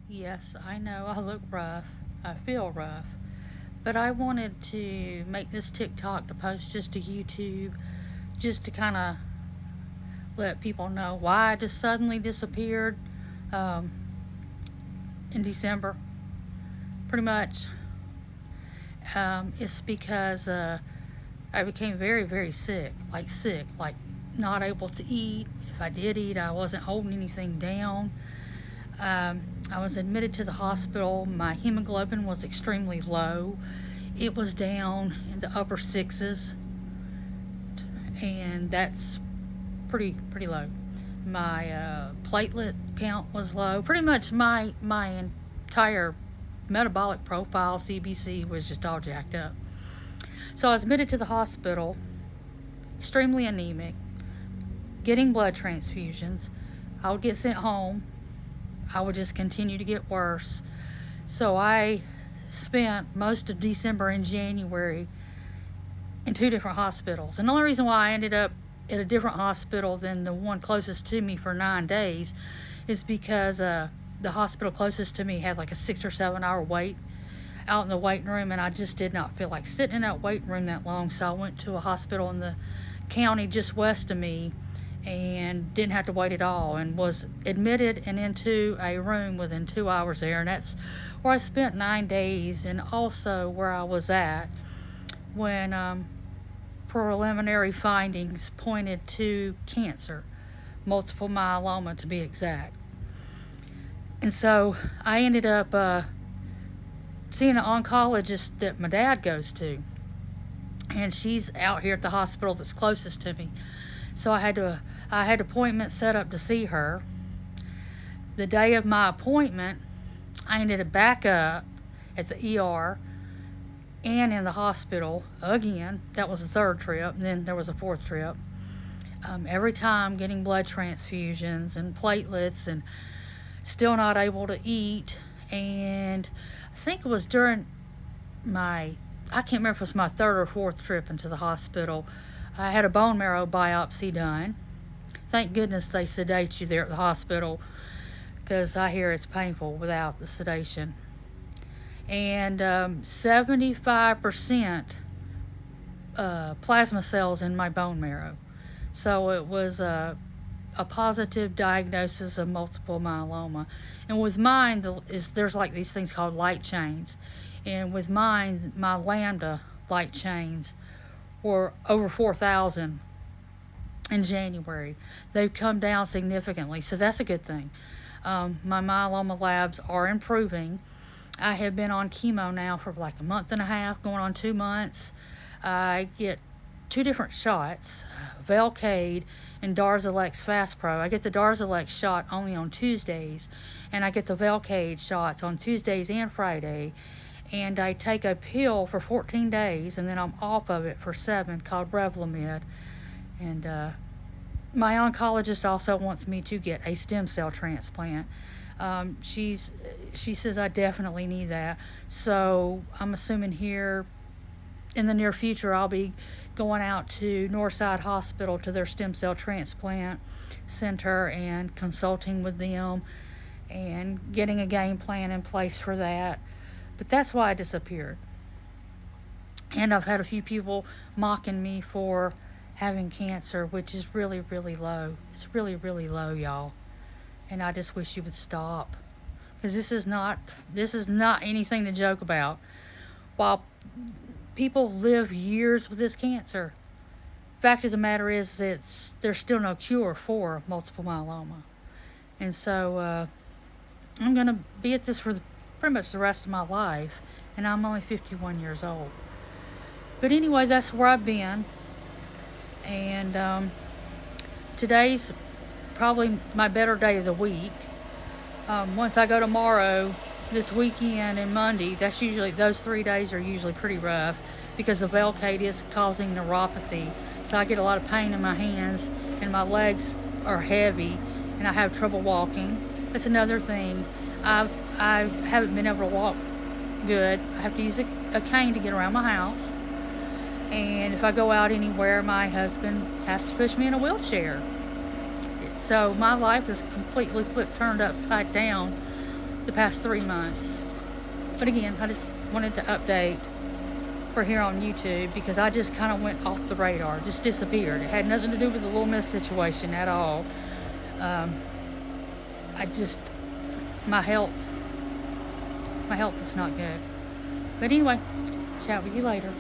Yes, I know I look rough. I feel rough. But I wanted to make this TikTok to post just to YouTube, just to kind of let people know why I just suddenly disappeared um, in December. Pretty much, it's because I became very, very sick, like not able to eat. If I did eat, I wasn't holding anything down. I was admitted to the hospital. My hemoglobin was extremely low. It was down in the upper sixes, and that's pretty low. My platelet count was low. Pretty much my entire metabolic profile, CBC, was just all jacked up. So I was admitted to the hospital, extremely anemic, getting blood transfusions. I would get sent home. I would just continue to get worse. So I spent most of December and January in two different hospitals. And the only reason why I ended up at a different hospital than the one closest to me for 9 days is because the hospital closest to me had like a 6 or 7 hour wait out in the waiting room, and I just did not feel like sitting in that waiting room that long. So I went to a hospital in the county just west of me and didn't have to wait at all, and was admitted and into a room within 2 hours there. And that's where I spent 9 days, and also where I was at when preliminary findings pointed to cancer, multiple myeloma to be exact. And so I ended up seeing an oncologist that my dad goes to, and she's out here at the hospital that's closest to me. So I had appointments set up to see her. The day of my appointment, I ended up back up at the ER and in the hospital again. That was the third trip, and then there was a fourth trip. Every time getting blood transfusions and platelets, and still not able to eat. And I think it was during I can't remember if it was my third or fourth trip into the hospital, I had a bone marrow biopsy done. Thank goodness they sedate you there at the hospital, because I hear it's painful without the sedation. And 75% plasma cells in my bone marrow. So it was a positive diagnosis of multiple myeloma. And with mine, there's like these things called light chains. And with mine, my lambda light chains were over 4,000 in January. They've come down significantly, so that's a good thing. My myeloma labs are improving. I have been on chemo now for like a month and a half, going on 2 months. I get two different shots, Velcade and Darzalex Fast Pro. I get the Darzalex shot only on Tuesdays, and I get the Velcade shots on Tuesdays and Friday. And I take a pill for 14 days, and then I'm off of it for 7, called Revlimid. And my oncologist also wants me to get a stem cell transplant. She says I definitely need that. So I'm assuming here in the near future I'll be going out to Northside Hospital to their stem cell transplant center and consulting with them and getting a game plan in place for that. But that's why I disappeared. And I've had a few people mocking me for having cancer, which is really, really low. It's really, really low, y'all. And I just wish you would stop, because this is not anything to joke about. While people live years with this cancer, fact of the matter is there's still no cure for multiple myeloma. And so I'm gonna be at this for pretty much the rest of my life, and I'm only 51 years old. But anyway, that's where I've been, and today's probably my better day of the week. Once I go tomorrow, this weekend, and Monday, those 3 days are usually pretty rough, because the Velcade is causing neuropathy. So I get a lot of pain in my hands, and my legs are heavy, and I have trouble walking. That's another thing. I haven't been able to walk good. I have to use a cane to get around my house. And if I go out anywhere, my husband has to push me in a wheelchair. So my life is completely turned upside down the past 3 months. But again, I just wanted to update for here on YouTube because I just kind of went off the radar, just disappeared. It had nothing to do with the Little Miss situation at all. Um, I just, my health is not good. But anyway, chat with you later.